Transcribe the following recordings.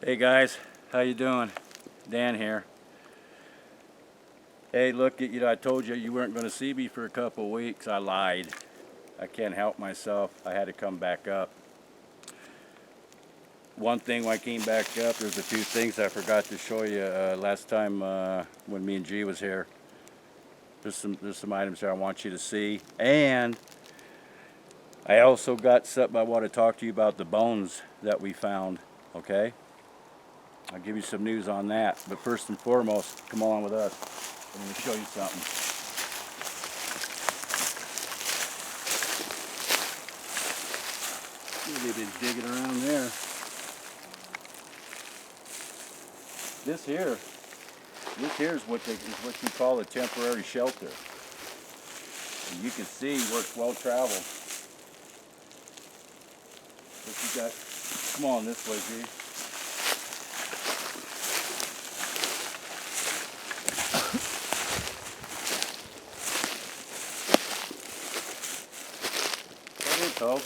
Hey guys, how you doing? Dan here. Hey, look, I told you weren't going to see me for a couple weeks. I lied. I can't help myself. I had to come back up. One thing when I came back up, there's a few things I forgot to show you last time when me and G was here. There's some items there I want you to see, and I also got something I want to talk to you about, the bones that we found. Okay, I'll give you some news on that. But first and foremost, come along with us. I'm going to show you something. They've been digging around there. This here is what you call a temporary shelter. And you can see where it's well traveled. What you got? Come on this way, G. There you go.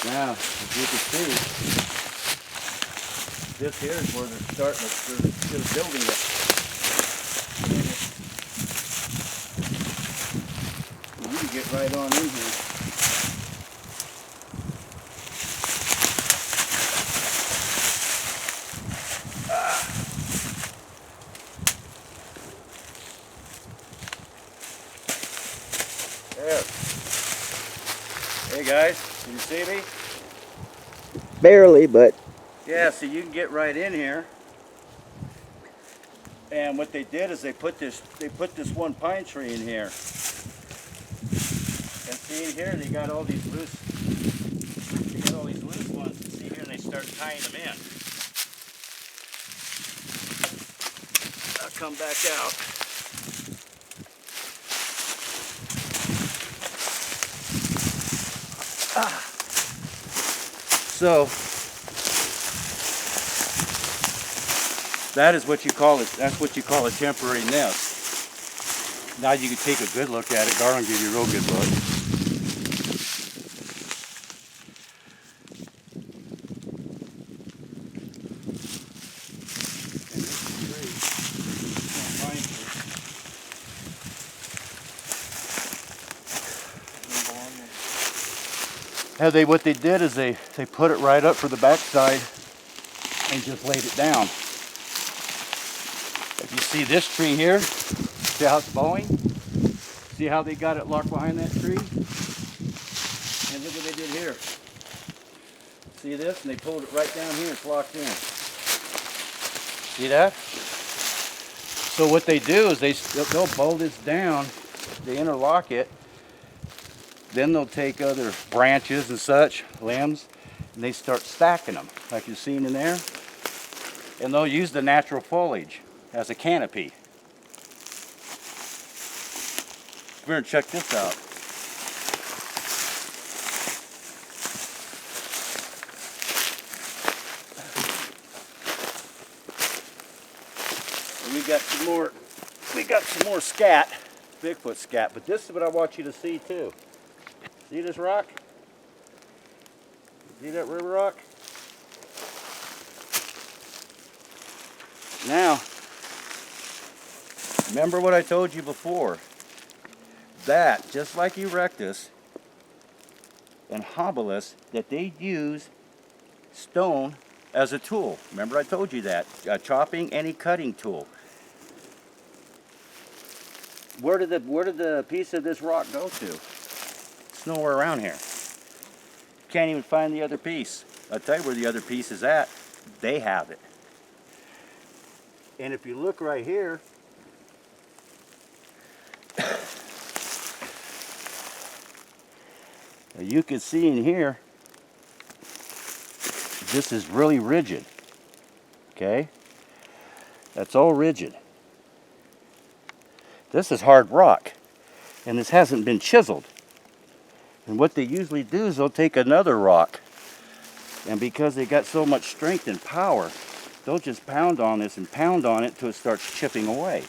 Now, as you can see, this here is where they're building it. You can get right on in here. There. Hey guys, can you see me? Barely, but Yeah, so you can get right in here. And what they did is they put this one pine tree in here. And see here they got all these loose ones. And see here they start tying them in. I'll come back out. So that is what you call it. That's what you call a temporary nest. Now you can take a good look at it. Garland give you a real good look. What they did is they put it right up for the backside and just laid it down. If you see this tree here, see how it's bowing? See how they got it locked behind that tree? And look what they did here. See this? And they pulled it right down here. It's locked in. See that? So what they do is they'll bow this down. They interlock it. Then they'll take other branches and such, limbs, and they start stacking them, like you've seen in there. And they'll use the natural foliage as a canopy. Come here and check this out. And we got some more scat, Bigfoot scat, but this is what I want you to see too. See this rock? See that river rock? Now, remember what I told you before. That, just like Erectus and Habilis, that they use stone as a tool. Remember I told you that. A chopping, any cutting tool. Where did the piece of this rock go to? It's nowhere around here. Can't even find the other piece. I'll tell you where the other piece is at. They have it. And if you look right here, you can see in here, this is really rigid. Okay? That's all rigid. This is hard rock. And this hasn't been chiseled. And what they usually do is they'll take another rock, and because they got so much strength and power, they'll just pound on this and pound on it till it starts chipping away.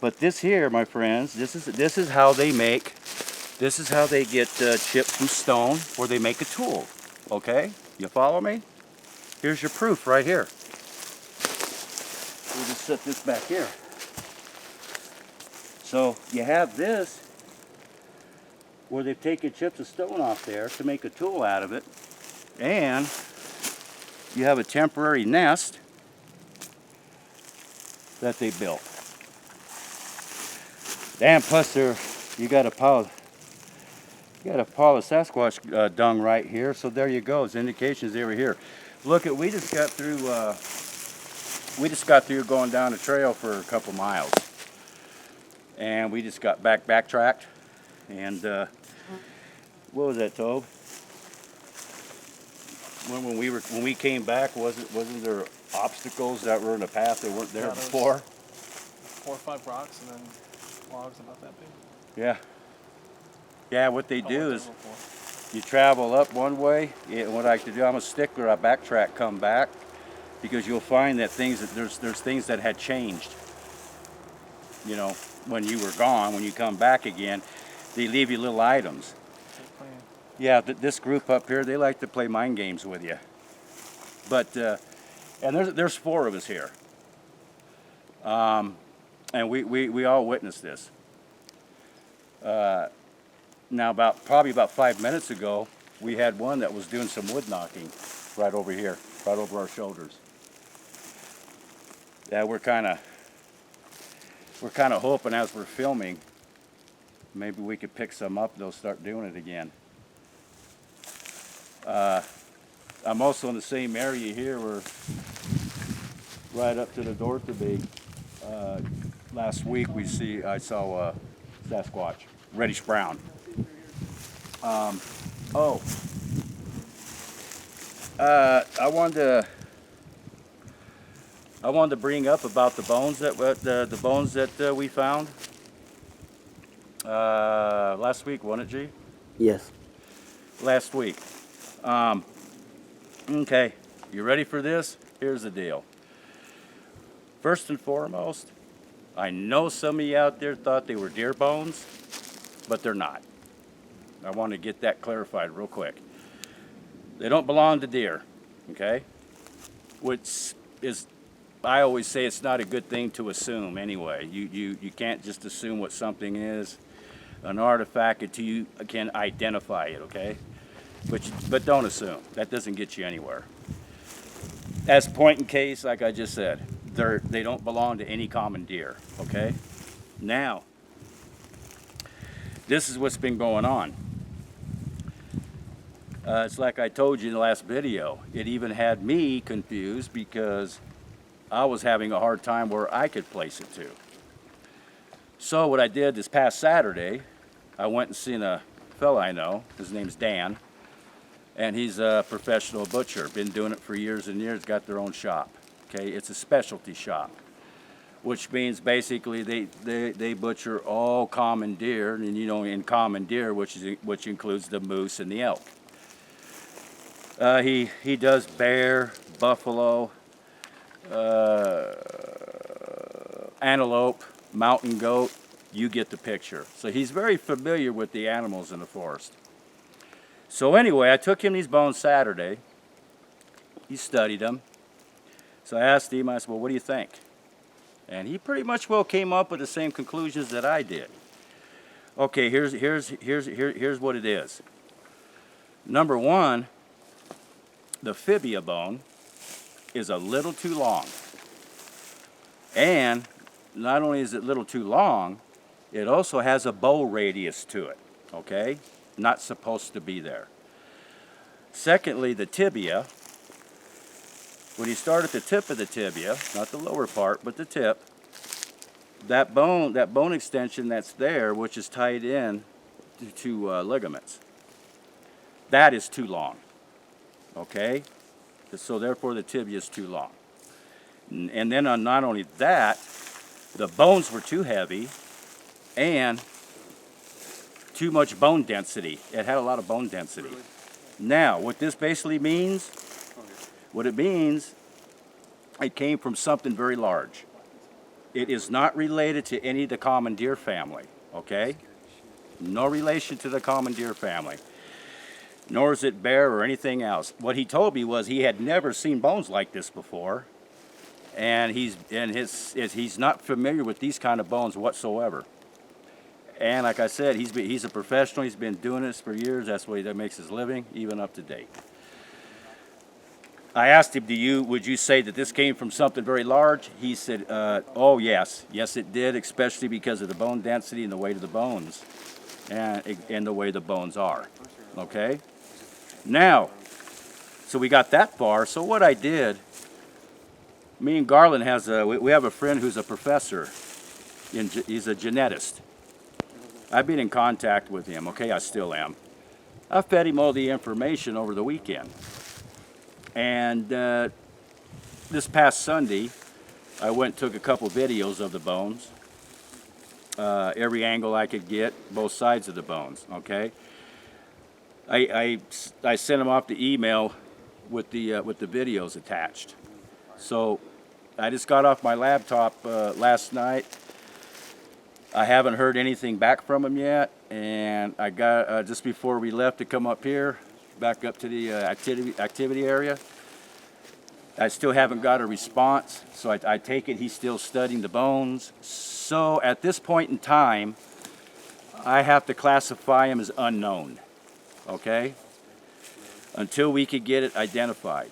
But this here, my friends, this is how they make This is how they get chips from stone where they make a tool. Okay? You follow me? Here's your proof right here. We'll just set this back here. So you have this where they've taken chips of stone off there to make a tool out of it. And you have a temporary nest that they built. And plus you got a pile of Sasquatch dung right here. So there you go. It's indications they were here. Look, we just got through going down the trail for a couple miles, and we just got backtracked. And what was that, Tobe? When we came back, wasn't there obstacles that were in the path that weren't there before? 4 or 5 rocks and then logs about that big. Yeah. Yeah, what they do is you travel up one way. Yeah, what I like to do, I'm a stickler. I backtrack, come back, because you'll find that there's things that had changed. You know, when you were gone, when you come back again, they leave you little items. Yeah, this group up here, they like to play mind games with you. But and there's 4 of us here, and we all witnessed this. Now, probably about 5 minutes ago, we had one that was doing some wood knocking right over here, right over our shoulders. Yeah, we're kind of hoping as we're filming, maybe we could pick some up. They'll start doing it again. I'm also in the same area here. We're right up to the Dorothy. Last week I saw Sasquatch, reddish brown. I wanted to bring up about the bones that we found last week, wasn't it, G? Yes. Last week. Okay, you ready for this? Here's the deal. First and foremost, I know some of you out there thought they were deer bones, but they're not. I want to get that clarified real quick. They don't belong to deer, okay? Which is, I always say, it's not a good thing to assume anyway. You can't just assume what something is an artifact until you can identify it, okay? But don't assume. That doesn't get you anywhere. As point in case, like I just said, they don't belong to any common deer, okay? Now, this is what's been going on. It's like I told you in the last video. It even had me confused because I was having a hard time where I could place it to. So what I did this past Saturday, I went and seen a fella I know. His name's Dan, and he's a professional butcher. Been doing it for years and years. Got their own shop. Okay, it's a specialty shop, which means basically they butcher all common deer, and you know, in common deer, which includes the moose and the elk. He does bear, buffalo, antelope, mountain goat. You get the picture. So he's very familiar with the animals in the forest. So anyway, I took him these bones Saturday. He studied them. So I asked him, I said, well, what do you think? And he pretty much well came up with the same conclusions that I did. Okay, here's what it is. Number one, the fibia bone is a little too long. And not only is it a little too long, it also has a bow radius to it, okay? Not supposed to be there. Secondly, the tibia, when you start at the tip of the tibia, not the lower part, but the tip, that bone extension that's there, which is tied in to ligaments, that is too long, okay? So therefore the tibia is too long. And then on not only that, the bones were too heavy and too much bone density. It had a lot of bone density. Really? Now, what this basically means, what it means, it came from something very large. It is not related to any of the common deer family, okay? No relation to the common deer family. Nor is it bear or anything else. What he told me was he had never seen bones like this before, and he's not familiar with these kind of bones whatsoever. And like I said, he's a professional. He's been doing this for years. That's what that makes his living, even up to date. I asked him, would you say that this came from something very large? He said, oh yes, yes it did, especially because of the bone density and the weight of the bones, and the way the bones are. Okay. Now, so we got that far. So what I did, me and Garland we have a friend who's a professor. He's a genetist. I've been in contact with him. Okay, I still am. I fed him all the information over the weekend. And this past Sunday, I went and took a couple videos of the bones. Every angle I could get, both sides of the bones, okay? I sent them off the email with the videos attached. So I just got off my laptop last night. I haven't heard anything back from him yet, and I got just before we left to come up here, back up to the activity area. I still haven't got a response, so I take it he's still studying the bones. So at this point in time, I have to classify him as unknown. Okay? Until we could get it identified.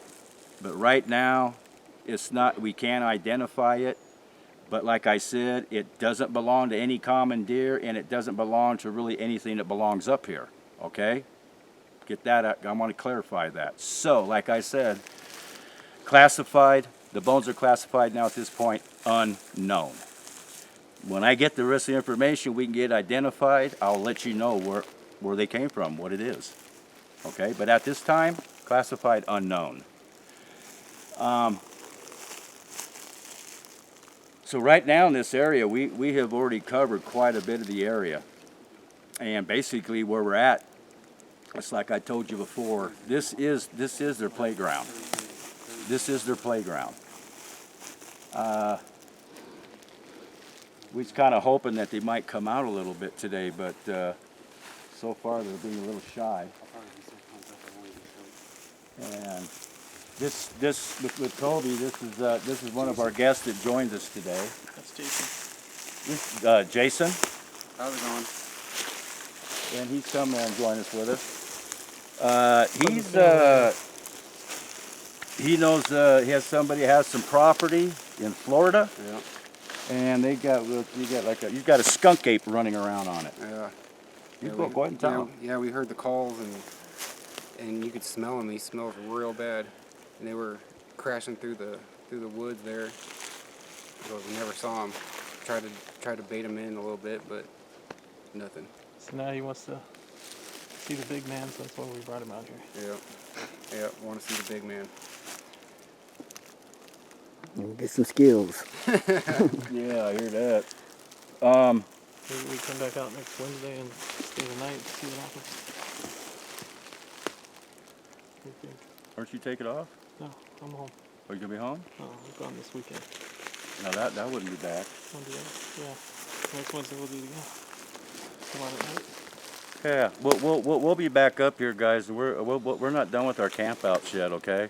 But right now, we can't identify it. But like I said, it doesn't belong to any common deer, and it doesn't belong to really anything that belongs up here. Okay? Get that out. I want to clarify that. So, like I said, classified, the bones are classified now at this point, unknown. When I get the rest of the information, we can get identified. I'll let you know where they came from, what it is. Okay, but at this time, classified unknown. So right now in this area, we have already covered quite a bit of the area. And basically where we're at, it's like I told you before, this is their playground. This is their playground. We're kind of hoping that they might come out a little bit today, but so far they're being a little shy. And this with Toby, this is one of our guests that joins us today. That's Jason. This Jason, How's it going? and he's come and join us with us. He knows he has some property in Florida. Yeah. And he's got a skunk ape running around on it. Yeah. Go ahead and tell him. Yeah, we heard the calls and you could smell them. He smelled real bad, and they were crashing through the woods there. So we never saw them. Tried to bait him in a little bit, but nothing. So now he wants to see the big man, so that's why we brought him out here. Yeah. Want to see the big man. And get some skills. Yeah, I hear that. Maybe we come back out next Wednesday and stay the night and see what happens. What do you think? Aren't you taking off? No, I'm home. Are you gonna be home? No, I'm gone this weekend. No, that wouldn't be bad. Wednesday, yeah. Next Wednesday we'll do it again. Come on at night. Yeah, we'll be back up here, guys. We're not done with our camp outs yet, okay?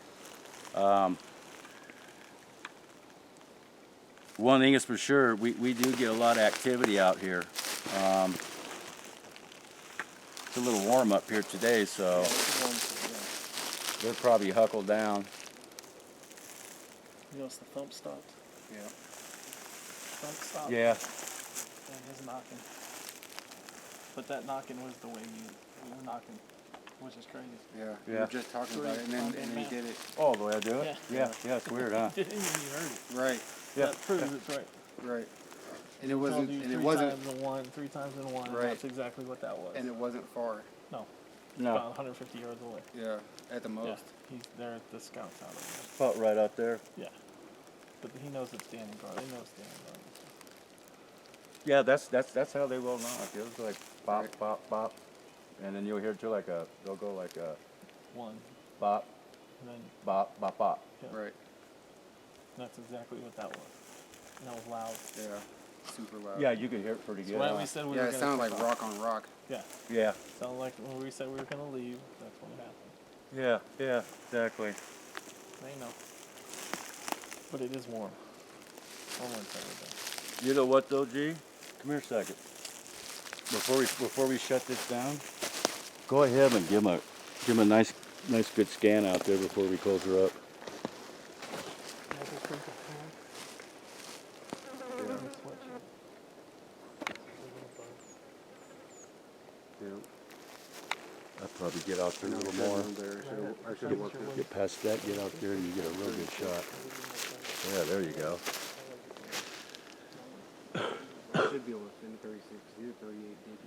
One thing is for sure, we do get a lot of activity out here. It's a little warm up here today, so they're probably huckled down. You notice the thump stopped? Yeah. Thump stopped. Yeah. And his knocking. But that knocking was the way you were knocking, which is crazy. Yeah. We Yeah. were just talking about it, and then he did it. Oh, the way I do it? Yeah. Yeah, it's weird, huh? You heard it. Right. Yeah. That proves it's right. Right. And it Told wasn't. you And three it wasn't. times in one, 3 times in one. Right. That's exactly what that was. And it wasn't far. No. No, About 150 yards away. Yeah. At the most. Yeah. He's there at the scouts out over about right out there. there. Yeah. But he knows it's standing guard. They know it's standing guard. Yeah, that's how they will knock. It was like bop, Right. bop, bop, and then you'll hear too they'll go like a One. bop, And then bop, bop, bop. yeah. Right. That's exactly what that was. And that was loud. Yeah. super loud. Yeah, you could hear it pretty That's good. why huh? we said we Yeah, were it gonna sounded like take off. rock on rock. Yeah. Yeah, Sounded like when we said we were gonna leave, that's what happened. yeah, exactly. They know. But it is warm. I won't tell you that. You know what though, G? Come here a second. Before we shut this down, go ahead and give him a nice good scan out there before we close her up. Yeah. I'll probably get out there a little more. I should have looked at it. Get past that, get out there, and you get a real good shot. Yeah, there you go. I should be able to send 36, 038 DP.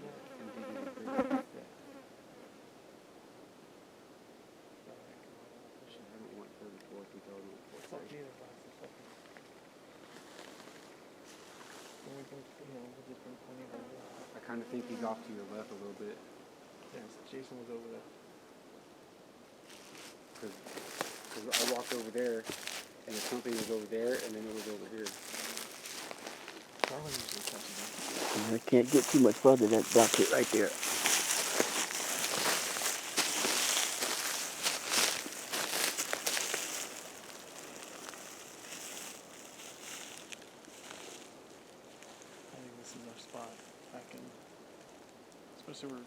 I don't want 34, 2004. I kind of think he's off to your left a little bit. Yes, Jason was over there. Because I walked over there, and the something was over there, and then it was over here. Carlin usually catches it. I can't get too much further than that bucket right there. I think this is our spot back in, especially where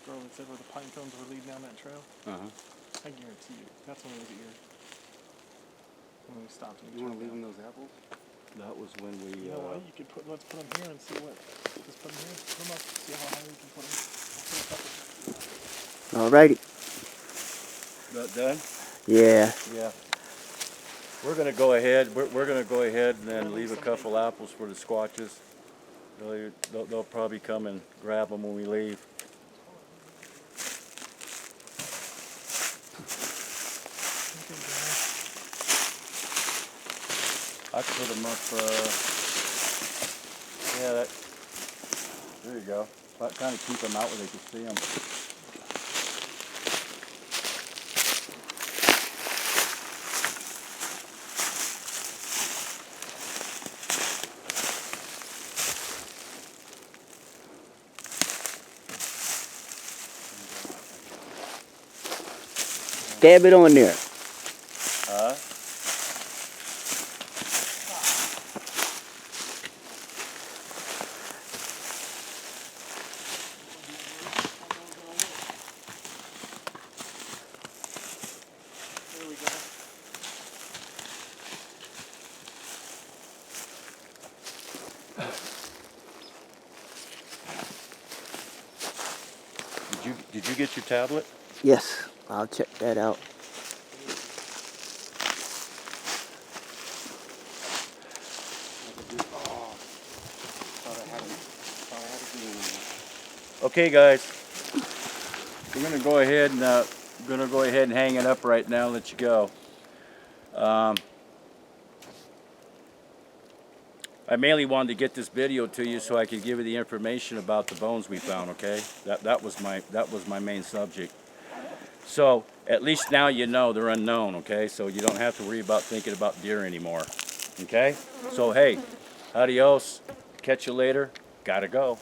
girl had said where the pine cones were leading down that trail. Uh-huh. I guarantee you, that's when it was here. When we stopped and You want to turned leave down. him those apples? That was when we. You know what? You could let's put them here and see what. Just put them here. Put them up. See how high we can put them. I'll put a couple. Alrighty. That done? Yeah. Yeah. We're gonna go ahead. We're gonna go ahead and then leave a couple apples for the squatches. They'll probably come and grab them when we leave. I put them up. Yeah, that. There you go. Kind of keep them out where they can see them. Dab it on there. Huh? There we go. Did you get your tablet? Yes, I'll check that out. Okay, guys. We're gonna go ahead and hang it up right now. Let you go. I mainly wanted to get this video to you so I could give you the information about the bones we found. Okay, that was my main subject. So at least now you know they're unknown. Okay, so you don't have to worry about thinking about deer anymore. Okay, so hey, adios. Catch you later. Gotta go.